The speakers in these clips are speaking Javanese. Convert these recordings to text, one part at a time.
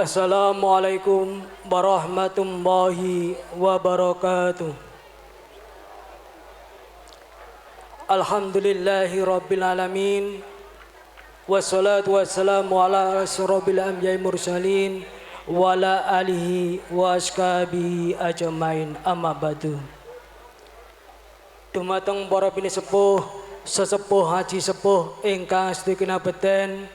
Assalamualaikum warahmatullahi wabarakatuh. Alhamdulillahi rabbil alamin. Wassalatu wassalamu ala asyrofil anbiya'i mursalin wa ala alihi wa ashabihi ajmain, amma ba'du. Dumateng para pinisepuh, sesepuh haji sepuh ingkang sedaya kinabeten,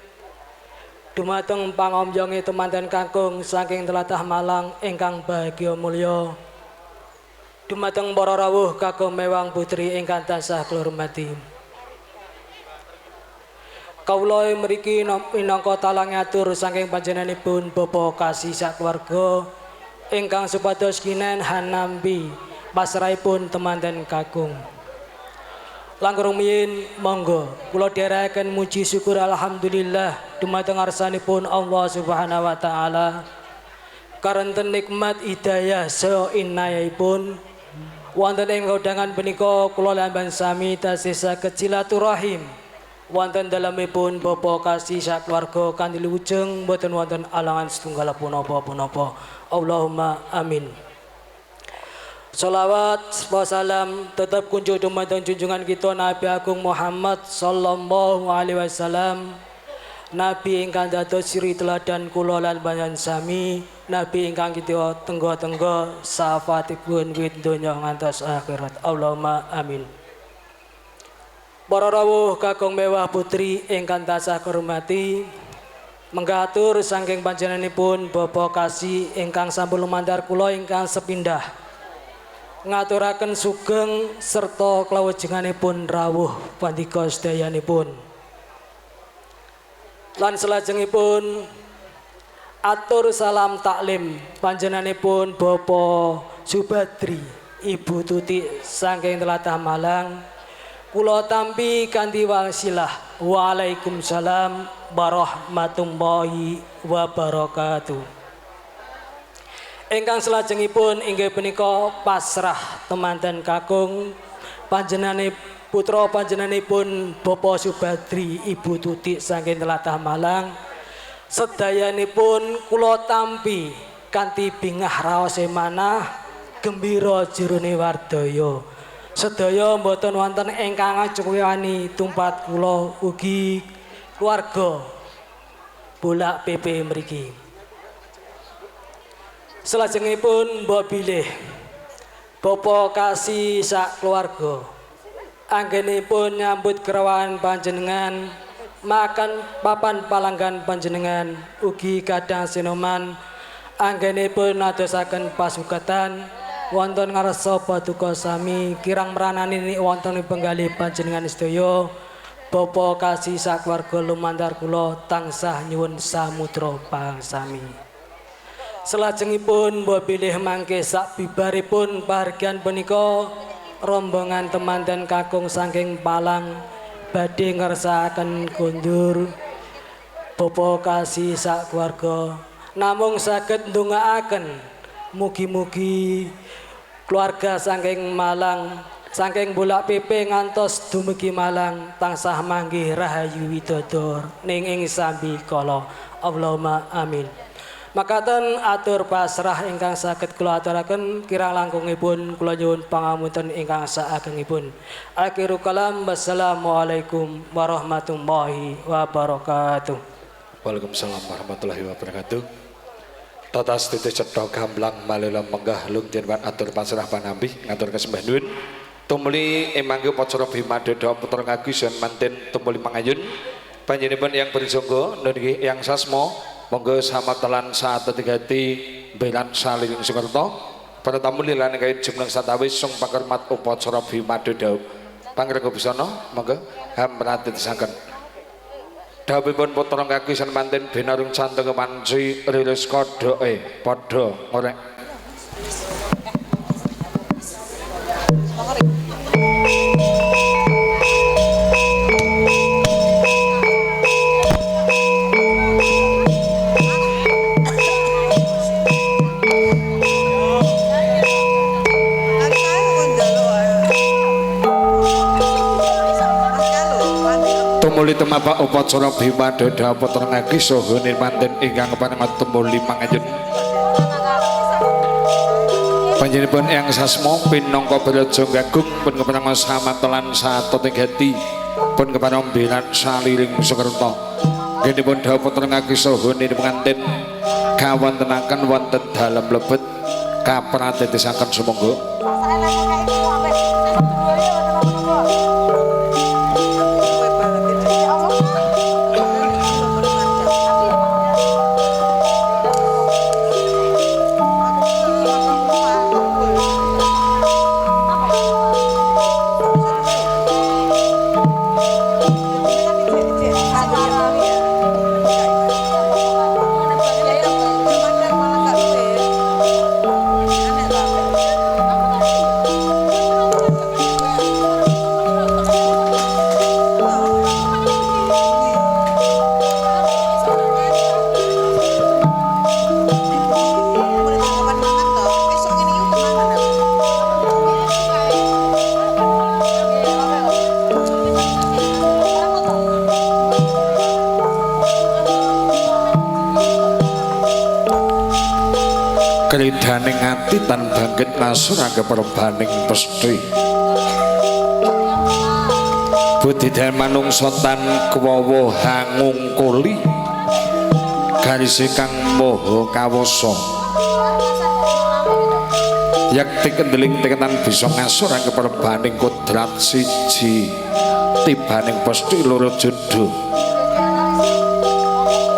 dumateng pangomjonge temanten kakung saking tlatah Malang ingkang bahagia mulya, dumateng para rawuh kakung mewang putri ingkang tansah kula hormati. Kawula mriki minangka talang ngatur saking panjenenganipun Bapak Kasih sakeluarga ingkang supados kinen hanampi pasrahipun temanten kakung. Langkung rumiyin monggo kula dherekaken muji syukur alhamdulillah dumateng ngarsanipun Allah Subhanahu wa taala karanten nikmat hidayah saha inayahipun wonten ing wedangan punika kula lamban sami tasih saged silaturahim wonten dalemipun Bapak Kasih sakeluarga kanthi lujeng boten wonten alangan setunggal punapa-punapa. Allahumma amin. Salawat wassalam tetap kunjuk dumateng junjungan kita Nabi Agung Muhammad sallallahu alaihi wasallam, Nabi ingkang dados siri teladan kula lan panjenengan sami, Nabi ingkang kita tenggo-tenggo syafaatipun wit donya ngantos akhirat. Allahumma amin. Para rawuh kakung mewah putri ingkang tansah hormati, menggatur saking panjenenganipun Bapak Kasih ingkang sampun lumantar kula ingkang sepindah ngaturaken sugeng serta klawejenganipun rawuh pandika sedayanipun. Lan salajengipun atur salam taklim panjenenganipun Bapak Subadri Ibu Tuti saking tlatah Malang. Kula tampi kanthi wasilah Waalaikumsalam warahmatullahi wabarakatuh. Ingkang salajengipun inggih punika pasrah temanten kakung panjenenganipun putra panjenenganipun Bapak Subadri Ibu Tuti saking tlatah Malang. Sedayanipun kula tampi kanthi bingah raos manah gembira jerone wardaya. Sedaya mboten wonten ingkang ngacuwani tumpat kula ugi keluarga Bolak PP mriki. Salajengipun mbok bilih Bapak Kasih sak keluarga anggenipun nyambut kerawan panjenengan makan papan palanggan panjenengan ugi kadang sinoman anggenipun adosaken pasugatan wonten ngarsa paduka sami kirang meranani wonten penggalih panjenengan sedaya. Bapak Kasih sak keluarga lumantar kula tansah nyuwun samudra pangsami. Salajengipun mbok bilih mangke sak bibaripun pahargyan punika rombongan temanten kakung saking Palang badhe ngersakaken kondur Bapak Kasih sak keluarga namung saged ndongaaken mugi-mugi keluarga saking Malang saking Bolak PP ngantos dumugi Malang tansah manggih rahayu widodor ning ing sambi kala. Allahumma amin. Makaten atur pasrah ingkang saged kula aturaken kirang langkungipun kula nyuwun pangapunten ingkang saagengipun. Akhiru kalam wassalamualaikum warahmatullahi wabarakatuh. Waalaikumsalam warahmatullahi wabarakatuh. Totas titik cetha gamblang malila menggah lung jenengan atur pasrah panampi ngatur kesembah nuwun. Tumuli emangke upacara Bimadada putra ngagisan manten tumuli pangayun panjenengan yang bersangga nggih yang sasmo monggo samatelan saat tegati belan saling sukerto para tamu lilan kait jumlah satawis sung pakermat upacara Bimadada pangreksa bisana monggo hamrati tesaken dawuhipun putra ngagisan manten binarung canteng manci rilis kodoke padha ngorek. tumapa upacara Bimadada putra ngagi saha nirmanten ingkang panemon tumuli mangayun panjenenganipun Eyang Sasmo pinangka Braja Gagung pun kepareng samantelan satoting gati pun kepareng mbirat saliring Sukerta nggih dawuh putra ngagi saha nirmanten kawontenaken wonten dalem lebet kapradetesaken sumangga Kridaning ati tan bangkit nasurake perbaning pesti budidaya manungsa tan kuwawa hangungkuli garise kang maha kawasa yakti kendeling teketan bisa ngasurake perbaning kodrat siji tibaning pesti loro jodoh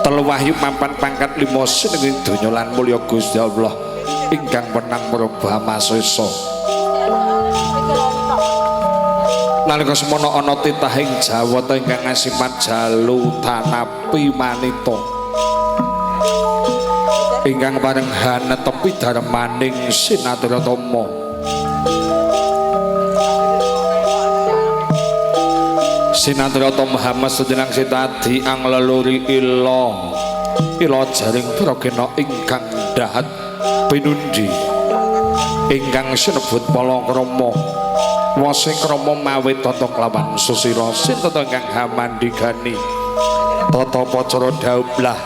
telu wahyu mapan pangkat lima sinenging donya lan mulya Gusti Allah ingkang menang merubah masesa nalika semana ana titahing Jawata ingkang ngasimat jalu tanapi manita ingkang pareng hanetepi darmaning Sinatratama Sinatratama Muhammad sedherek sitadi ang leluri ila jaring pragena ingkang dahat pinundi ingkang sinebut palakrama wase krama mawit tata kelawan susira sinten ingkang hamandigani tata pacara daublah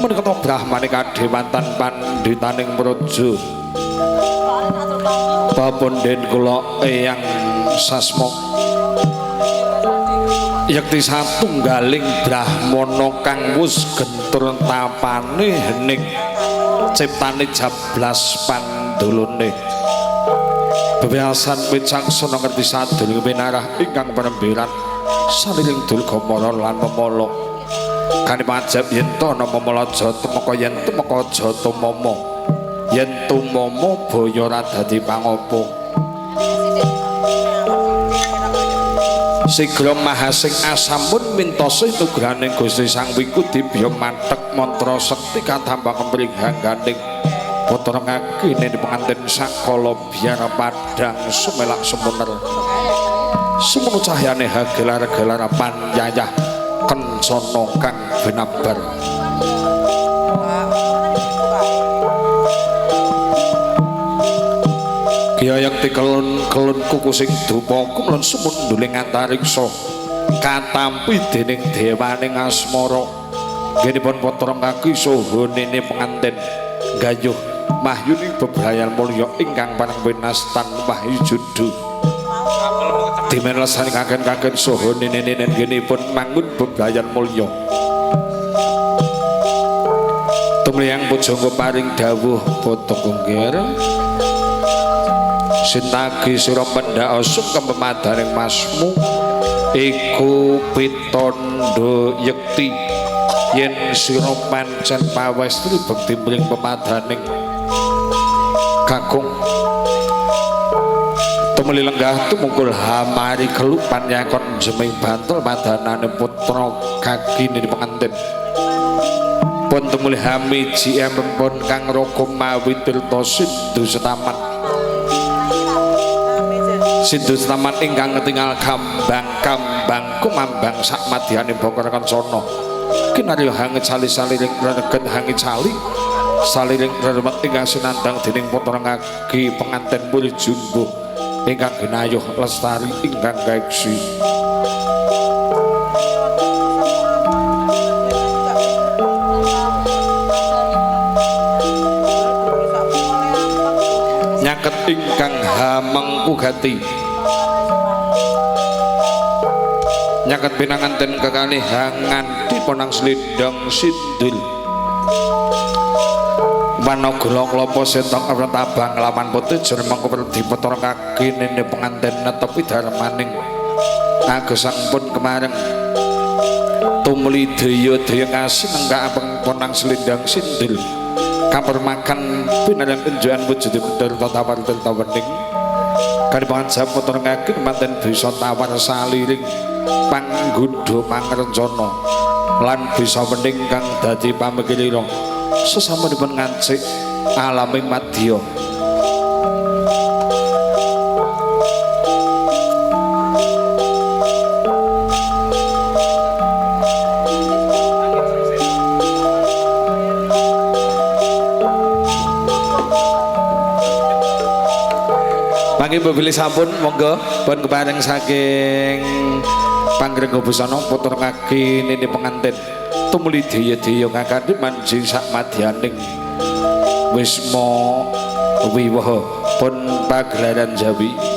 menika brahmane kadewantan pandhitaning praja papunden kula Eyang Sasmo yakti satunggaling brahmana kang wis gentur tapane hening ciptane jablas pandulune bebasan wicaksana ngerti sadurunge winarah ingkang penembiran saliring dulgamara lan memala kani pajab yen to ana memala jata maka yen tumeka jata mama yen tumama baya ora dadi pangapa sigra mahasing asamun mintosih nugraning Gusti Sang Wikudi biya mantek mantra sekti katambang mringgangganing putra ngakine pengantin sakala biar padang sumelak semuner semono cahyane hagelar-gelar panjayah kencana kang binabar Kyayakti kelun kuku sing dupa kumlon sumunduling antariksa katampi dening dewaning asmara genipun putra kaki saha nene pengantin gayuh mahyuni bebrayan mulya ingkang panang winastan wahyu judu dimen lesanikaken kaken saha nene genipun mangun bebrayan mulya tumriyang pujangga paring dawuh poto kungkir sintagi sira pendak asung kememadaning masmu iku pitandha yekti yen sira pancen pawestri bekti mring pemadaning kakung tumeli lenggah tumungkul hamari keluk panyakon jeming bantul madanane putra kagine pengantin pun tumuli hamiji empun kang rokum mawi tirta sindu setaman Sindu setaman ingkang ketinggal kambang kumambang sak madyaning bokor kancana kinarya hanget sali-saliring regen hanget saliring remet ingkang sinandang dening putra ngagi pengantin puri jumbo ingkang ginayuh lestari ingkang gaeksi nyaket ingkang hamengku gati nyaket pinanganten kekalihan diponang slendang sindul Wanagala klapa setok abang laman putih jeneng mangko dipetara kaki nene penganten netepi darmaning agus sampun kemareng tumuli daya-daya kasih nengka ponang slendang sindul kamper makan pinarang enjuan wujud bedol tawar tawening kalibangan sampun ngagem manten bisa tawar saliring panggodha pangrencana lan bisa wening kang dadi pamikirira sesamunipun ngancik alami madya Mangke bebili sampun monggo pun kepareng saking Pangrengga Busana putra kaki nini pengantin tumuli daya-daya ngakandhi manjing sak madyaning wisma wiwaha pun pagelaran Jawi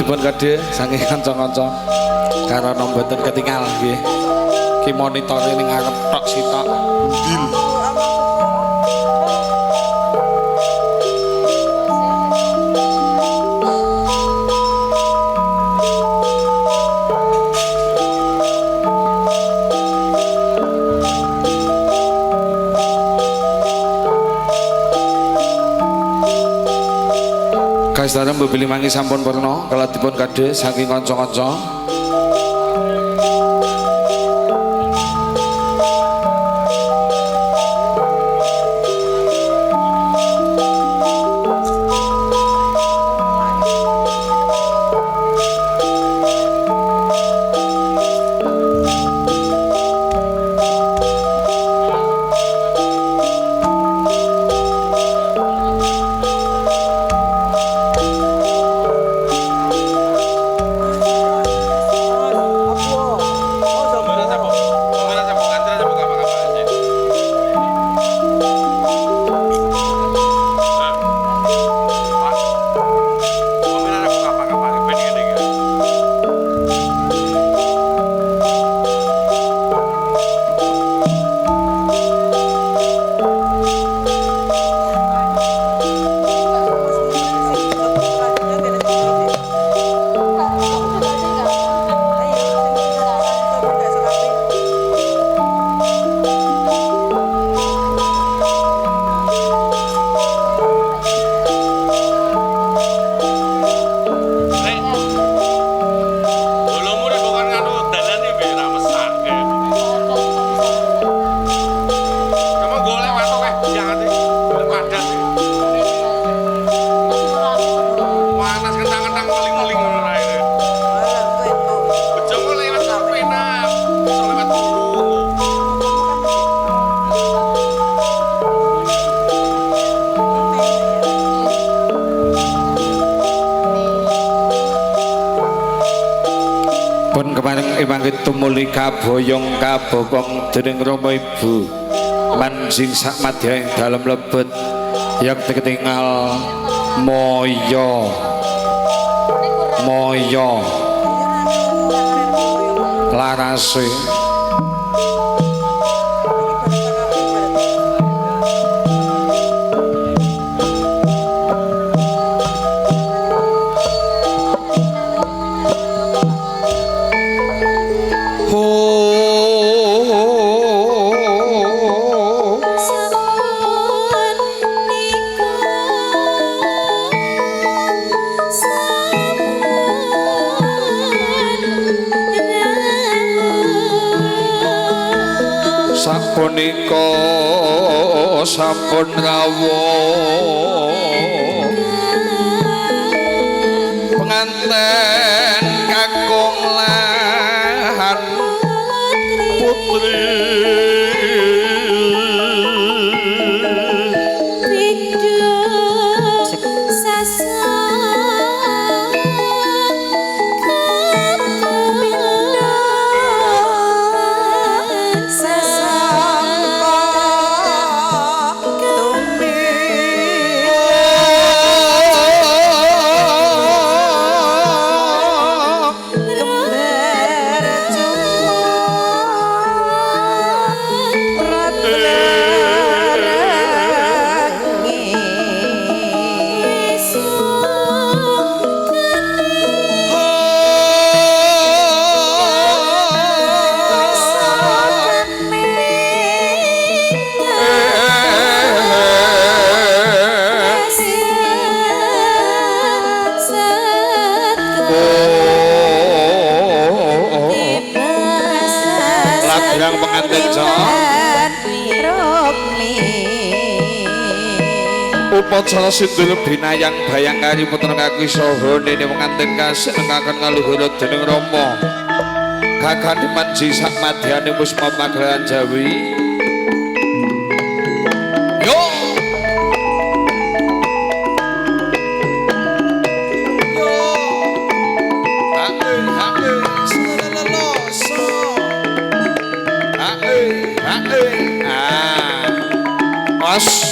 dipun kadhe saking kanca-kanca karana mboten ketingal nggih ki monitore ning ngarep tok sitok ndil Kaistarem bebili mangi sampun purna kala dipun kadhe saking kanca-kanca tumuli kaboyong kabokong dening Rama Ibu manjing sak madya ing dalem lebet yang ketinggal moyo larase sapunika sampun rawuh upacara sindul binayang bayang kari putra kaki saha dene pengantin kasenengaken ngaluhur dening Rama kakang manji sak madyane puspa pagelaran Jawi yo Mas,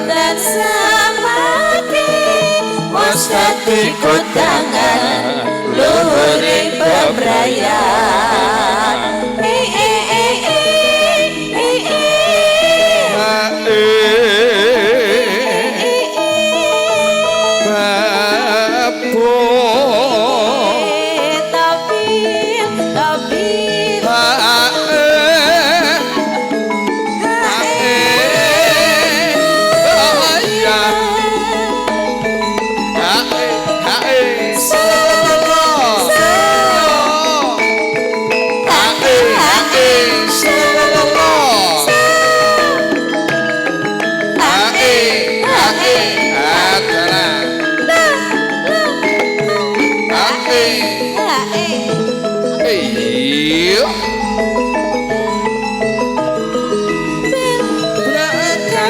dan semakin mustati kodangan luhuring bebrayan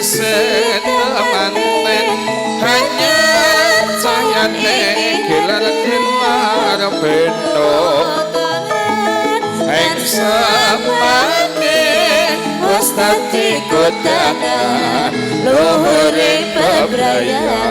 setemanten hanya cahayane gelar-gelar beno ing semakin mustati kodangan luhuring bebrayan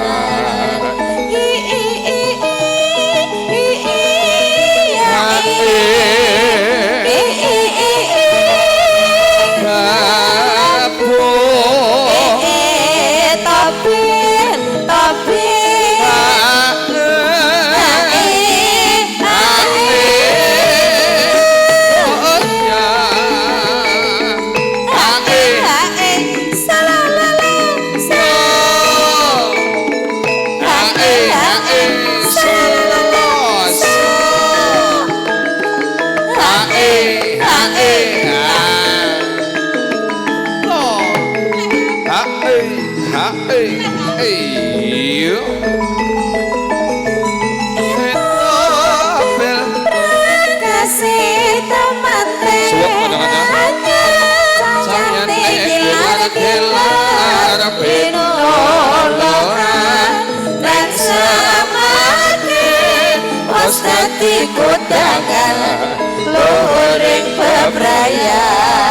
mustati kodangan luhuring bebrayan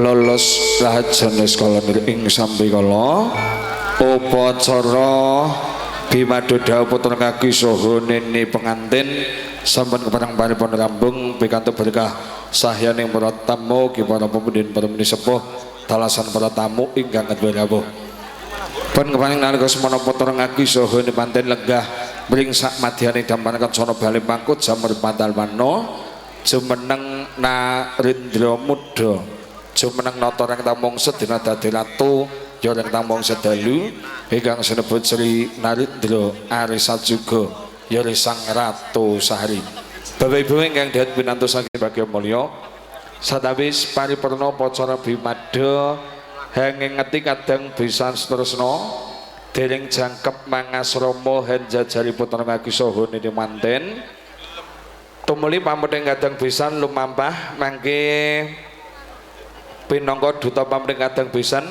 lolos lahajane sekala ing sampikala upacara Bimadoda putra kaki saha nene pengantin sampun kepareng paripun rampung pikantuk berkah sahyaning para tamu ki para pemudin para muni sepuh dalasan para tamu ingkang kedue rawuh pun kepareng nalika semana putra kaki saha nene pengantin lenggah mring sak madyane dampanaken sono bali pangkut jamur patal wana jumeneng Narendra Muda jumeneng nata reng tamung sedina dadi ratu ya reng tamung sedalu ingkang sinebut Sri Narendra Arisajuga ya sang ratu sahari. Bapak Ibu ingkang dhat pinantu saking bagya mulya satawis paripurna upacara Bimada hanging ngeti kadang bisan setresna dereng jangkep mangasrama henjajari putra kaki saha nini manten tumuli pamething kadang bisan lumampah mangke pinangka duta pamething kadang bisan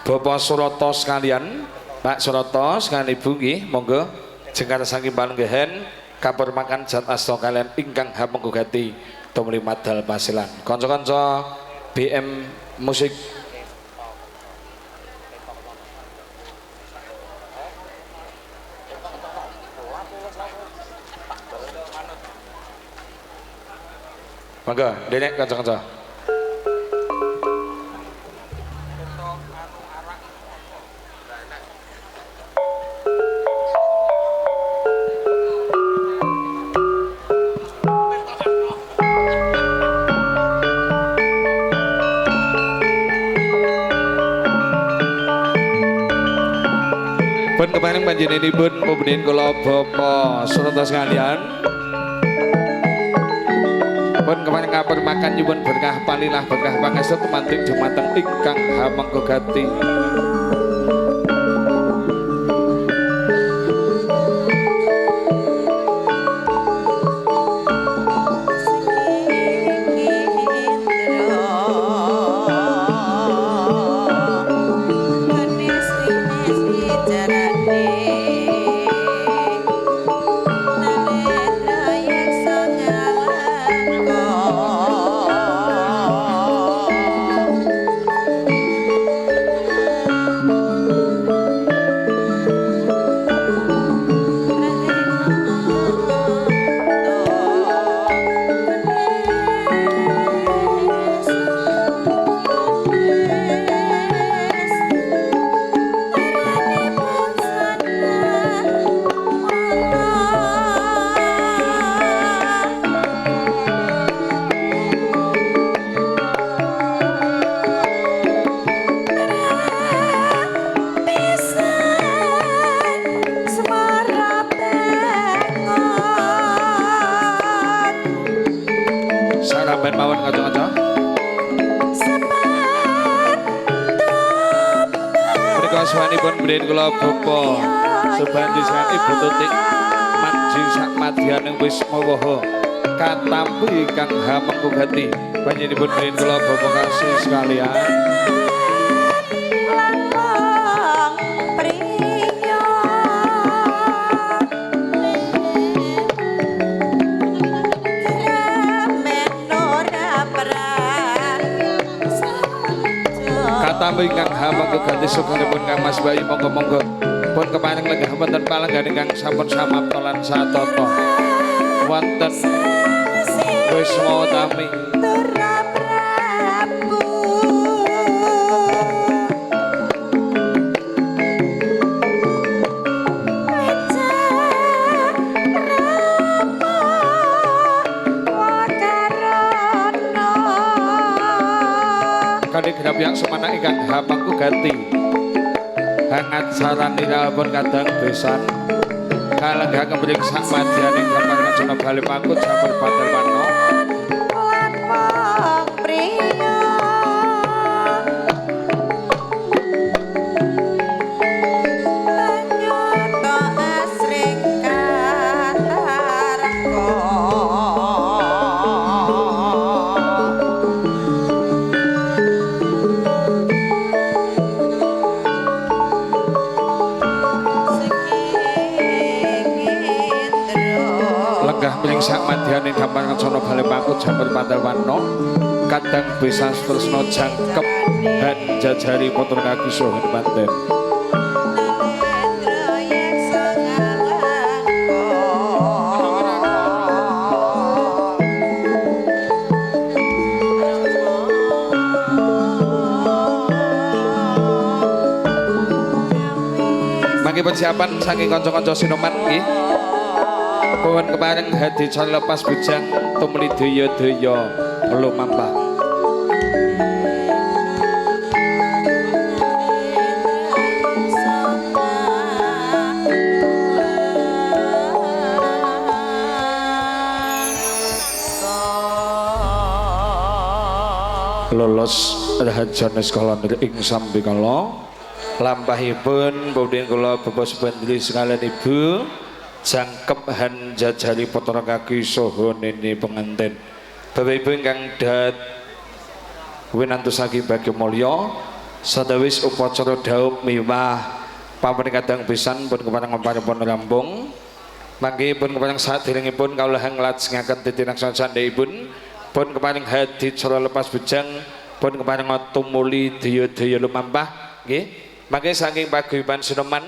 Bapak Surata sekalian Pak Surata sekalian Ibu nggih monggo jengkar saking palenggahan kapur makan jat asta kalian ingkang hamunggugati tumuli madal pasilan kanca-kanca BM musik Monggo, dene kanca-kanca. Pun kemarin panjenenganipun pembedhen kula bapa sarta sekalian. Pun kemarin ngapur makan nyuwun berkah palilah berkah pangestu tumanting dumateng ingkang hamangga gati. Aswanipun bendhen kula bapa Subandi sang Ibu Tutik manji sak madyaning wismawaha katampi kang hamengku gati panjenenganipun bendhen kula bapa kasih sekalian. Katampi kang hamengku gati sukanipun Kang Mas Bayu monggo-monggo pun keparing lenggah wonten palengganing kang sampun samapta lan satata wonten wisma tami kaligraf yang semana ingkang hamangku ganti hangat saranira pun kadang besan kalenggah kembring sak madyaning gambar kacana bali mangkut sampun patel wano miling sak madyaning gambar kacana bali mangkut sampun patel wano kadang besan tresna jangkep han jajari putra kaki sohen manten mangke persiapan saking kanca-kanca Sinoman nggih Pohon kepareng hadi can lepas bujang tumeli daya-daya lumampah. Lolos rahajan sekolah ing sambikala lampahipun pundhen kula bebas bandri sekalian ibu jangkep han jajari putra kaki soho nene pengantin bapak ibu ingkang dat winantu saking bagi mulya sadawis upacara daup miwah papan kadang pisan pun kepareng pun rampung mangke pun kepareng saderengipun kawula nglajengaken titinaksana candhaipun pun kepareng hadi cara lepas bujang pun kepareng tumuli daya-daya lumampah nggih mangke saking paguyuban Sinoman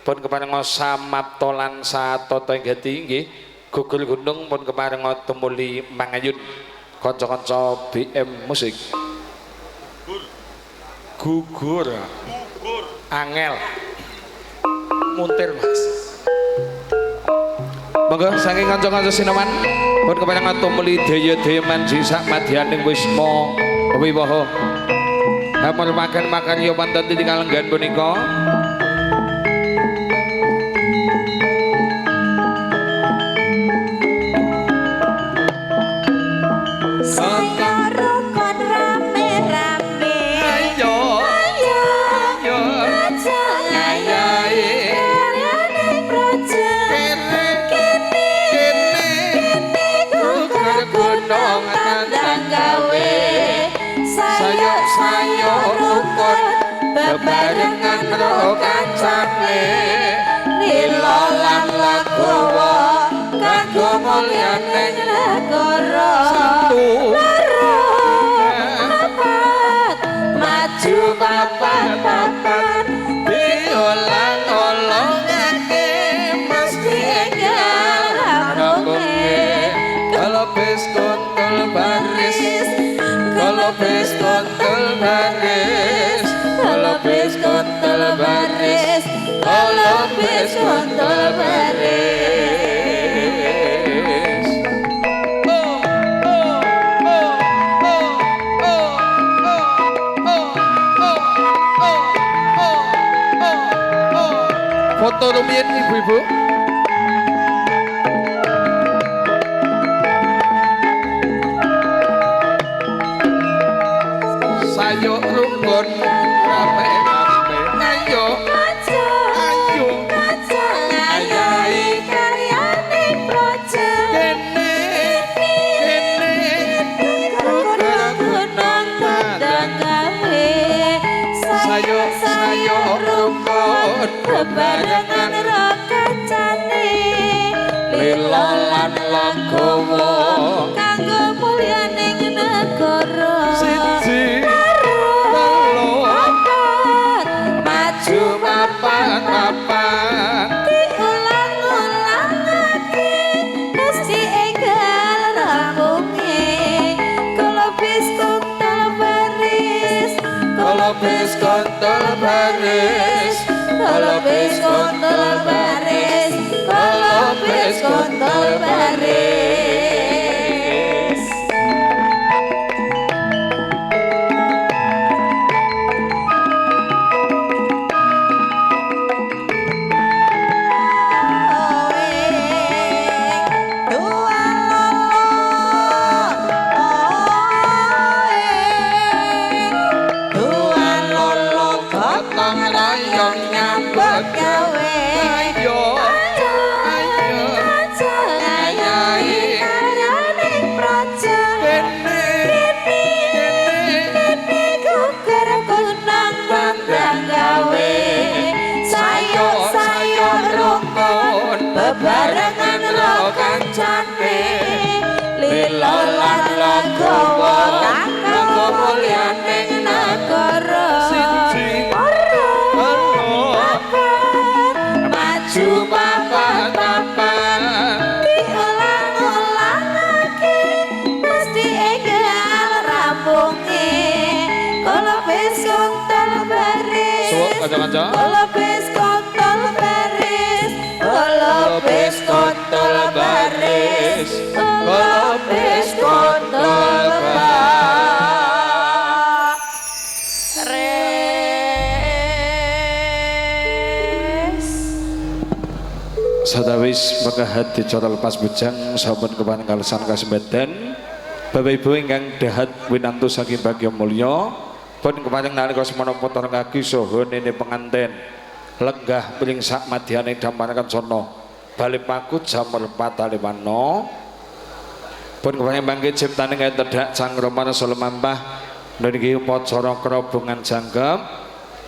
pun kepareng samapta lan satata ing gati nggih gugur gunung pun kepareng tumuli mangayun kanca-kanca BM musik gugur angel muntir Mas monggo saking kanca-kanca sineman pun kepanjangan tumuli daya-daya manji sak madyaning wisma wiwaha hamur makan yo panten titingal lenggan punika bebarengan ro kancane lila lan lagowo kanggo mulyane negara loro papat maju papat diolang-olongake mesti enggal harunge kalau bes kontul baris kalau bes kontul baris kalau bes kontul baris kalau bes kontul baris foto rumiyin ibu-ibu sayo rukun rame-rame ayo ayo ngayahi karyane project kene gunung pedang gawe sayo rukun bebarengan ro kancane lila lan lagowo kanggo mulyane negara siji maju papan diulang-ulangake mesti enggal rampunge kalau bis kontul baris kalau bis kontul baris kalau bis kontul baris kalau bis kontul baris bebarengan ro kancane lila lan lagowo kanggo mulyane negara siji maju papan diulang-ulangake mesti enggal rampunge kalau bis kontul baris suwuk kanca-kanca kalau bis kontul baris kalau bis kontul baris kalau bis kontul baris sadawis mekahat dicara lepas bujang sampun kepaning kalesan kasembadan Bapak Ibu ingkang dahat winantu saking Bagya Mulya pun keparing nalika semana putra kaki saha nene penganten lenggah piring sak madyane damparaken sono bali pakut jamur pataliwana pun keparing mangke ciptaning tedak sang Rama Salemampah niki upacara kerobongan janggep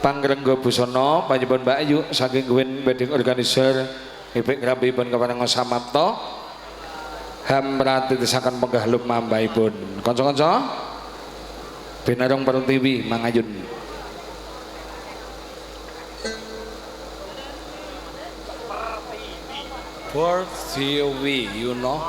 pangrengga busana panjenengan Mbak Ayu saking Win Wedding Organizer Ipik Rambi pun keparing samapta hamrati tisakan menggah lumambahipun kanca-kanca Binarong Pertiwi mangayun Pertiwi you know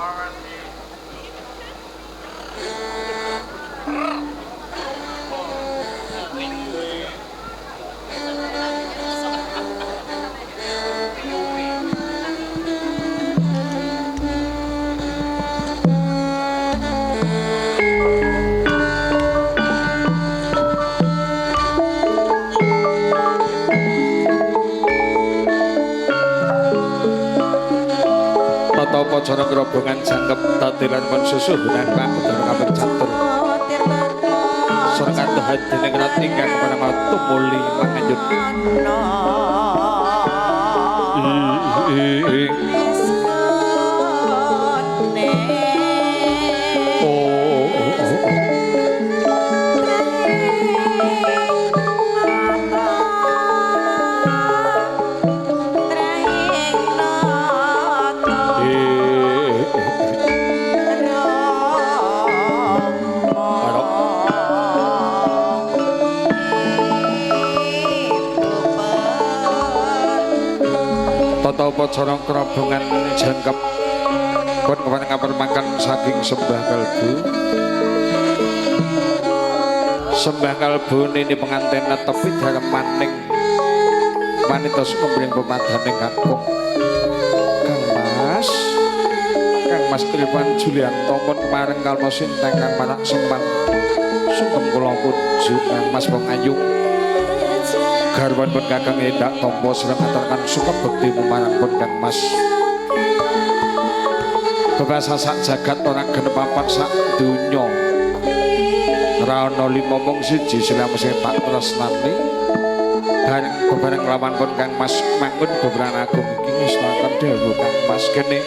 pacara kerobongan jangkep tatilan pun susuhunan pangkutan kaping catur serang kanto hati negrat ingkang kepada tumuli mengajut Tata pacara kerobongan jangkep pun kepada kabar makan saking sembah kalbu ini pengantin tapi dalam maning wanita sukumbring pemadhaning kakung Kang Mas Irfan Julianto pun kemarin kalmo sinteng kang manak sembang sungkem kula puju Kang Mas Wong Ayu garwan pun kakang endak tompo sira maturkan sukem bekti marang pun Kang Mas bebasa sak jagat ora genepapat sak donya ora ana lima mung siji sila mesti tak tresnani bareng lawan pun Kang Mas mangun beberan agung iki wis lakukan dhewe Kang Mas kene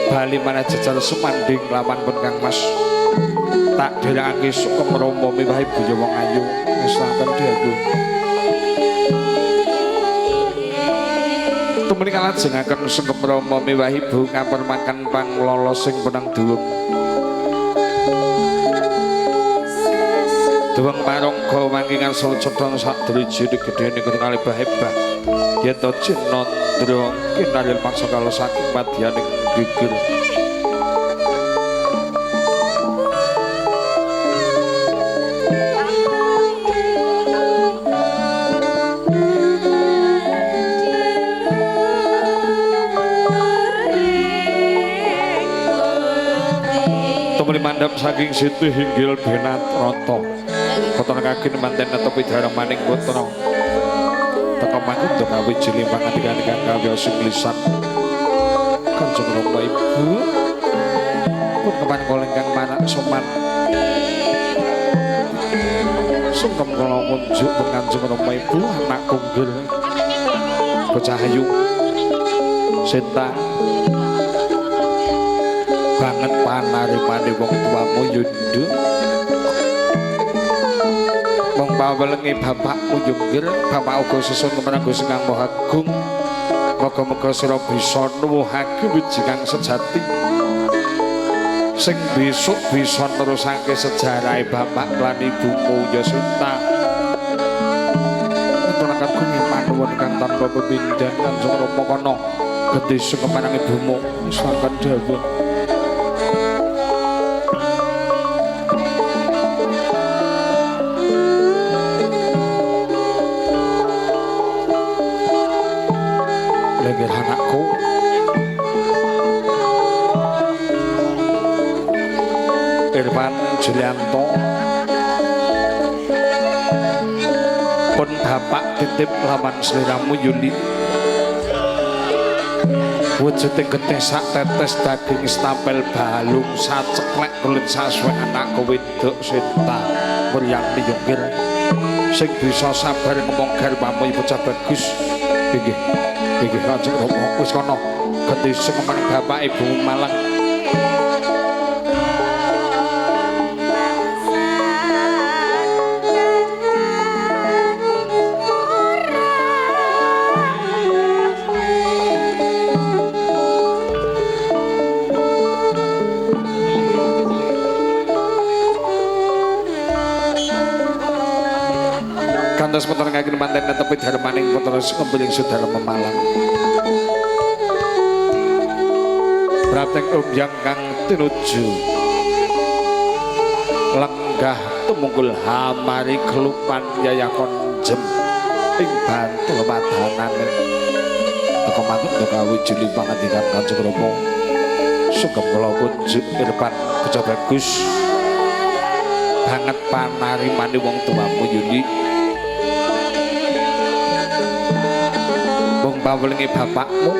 bali manah jejar semanding lawan pun Kang Mas tak dherekake sukem Rama miwahi Buya Wong Ayu wis lakukan dhewe tumuli kalajengaken sengkep Rama miwahi Bu kapur makan panglala sing penang dhuwur Duweng parangga mangkingan socodong sadriji gedhene kali bahebah yen to Cinandra kinaril paksa kala saking madyaning geger mandap saking situ hinggil benat roto kotor kaki manten tepi darah maning putra teka mangut untuk kawi jili pangandikan kawi osing lisan kanjeng Rama Ibu pun kepan kolengkang manak soman sungkem kula kunjuk penganjeng Rama Ibu anak kunggil bocah ayu Sinta banget panarimane wong tuamu Yundhu wong pawelengi bapakmu Yunggir bapak uga sesun kemenang Gusti Kang Maha Agung muga-muga sira bisa nuwuhake wiji kang sejati sing besok bisa nerusake sejarahe bapak lan ibumu Yasinta ngaturaken gumi panuwun kang tanpa pepindhan Kanjeng Rama kana gedhe sing kemenang ibumu wis lakukan dawuh anakku Irfan Julianto pun bapak titip lawan sliramu Yuli wujuding getih sak tetes daging stapel balung saceklek kulit saswek anakku wedok Sinta Muryanti Yunggir sing bisa sabar ngomong garwamu ibu cah bagus inggih Kanjeng Rama wis kana gedhe sing meneng bapak ibu Malang kantos putra ngagem manten tepi darmaning putra sing saudara Memalang Prateng umbyang kang tinuju lenggah tumungkul hamari kelupan yayakon jem ing bantul madhanane teka manut kawi juli pangandikan Kanjeng Rama sugeng kula kunjuk Irfan Bocah Bagus banget panarimane wong tuamu Yuli wong pawelinge bapakmu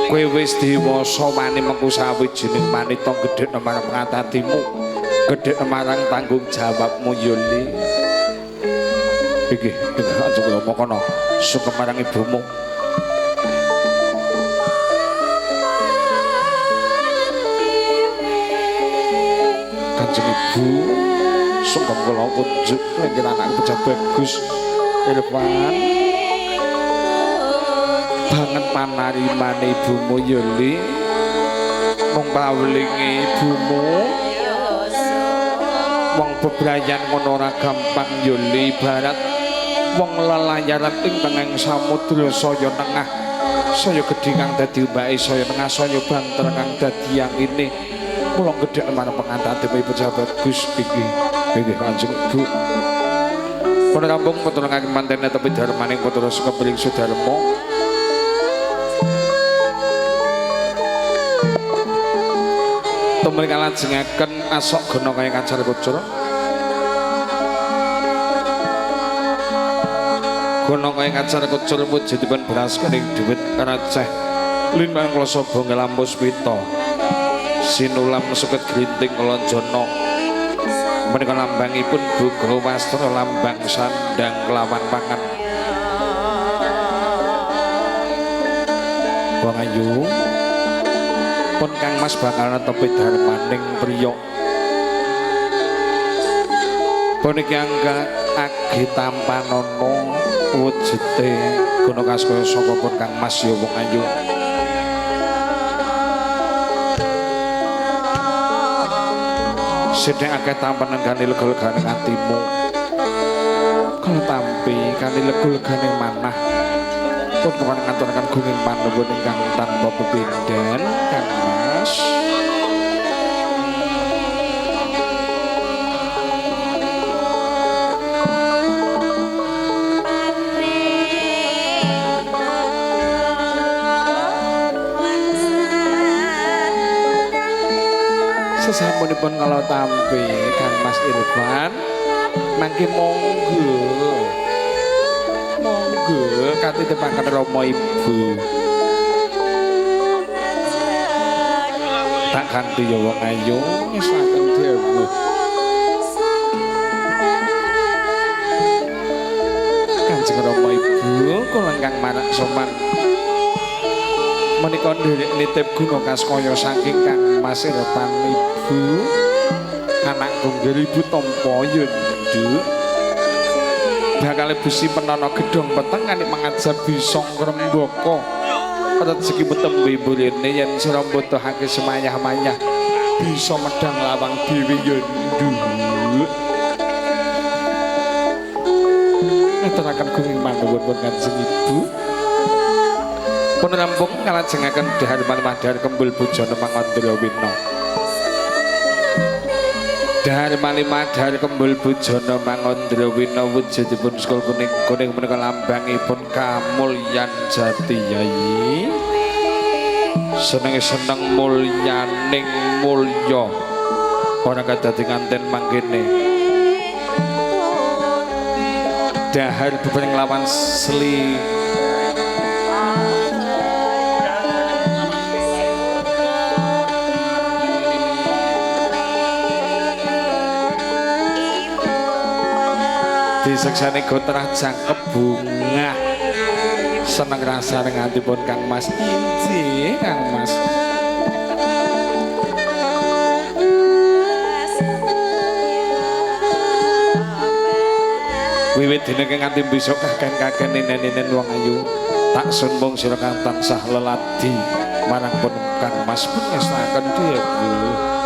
kowe wis dewasa wani mengku sawijining manita gedhekna marang pangantatimu gedhekna marang tanggung jawabmu Yuli iki aja ngomong kono sugeng marang ibumu Kanjeng Ibu sugeng kula kunjuk yen anakku bocah bagus Irfan banget panarimane ibumu Yuli mung pawelinge ibumu wong bebrayan ngono ora gampang Yuli ibarat wong lelayaran ing tengah samudra saya tengah saya gedhe kang dadi mbake saya tengah saya banter kang dadi yang ini kula gedhe marang pengantate ibu bagus iki Kanjeng Ibu Pun kampung putra kaki mantene tapi dharmaning putra suka beling sudarmo tumrih kalajengaken asok gena kaya kacar kucur gena kaya kacar kucur wujudipun beras kening dhuwit karaceh linang kloso bonge lampus pita sinulam suket grinting lonjono menika lambangipun buga wastra lambang sandang kelawan pangan Wong ayu pun Kang Mas bakal netepi dharmaning priya puniki angga agi tampanono wujude guna kaskaya sapa pun Kang Mas ya wong ayu sedhek akeh tampanan kani lega-legane atimu kalau tampi kani lega-legane manah pun kawan ngaturaken gunging panuwun ingkang tanpa pepindhan Kang Mas sesampunipun kalau tampi Kang Mas Irfan mangke monggo katitepaken Rama Ibu tak ganti ya wong ayu ngesaken dawuh Kanjeng Rama Ibu kula ingkang marak sopan menika nderek nitip guna kaskaya saking Kang Mas Irfan Ibu anak tunggal Ibu tampa yundhu bakal Ibu simpenana gedhong peteng kanik mangajab bisa ngrembaka rezeki tembe burine yen sira mbutuhake semayah-mayah bisa medhang lawang dhewe yundhu ngaturaken gunging panuwun pun Kanjeng Ibu pun rampung kalajengaken dahar malih kembul bujana Mangandra Wina dahar malih kembul bujana Mangandra Wina wujudipun sekul kuning menika lambangipun kamulyan jati yayi seneng mulyaning mulya ora kadadi nganten mangkene dahar bebereng lawan seli diseksane gotrah jangkep bunga seneng rasane ngantipun Kang Mas inji Kang Mas wiwit dina nganti besok kaken-kaken nenen wong ayu tak sunmung sira kang tansah leladi marang pun Kang Mas pun ngestaken dhewe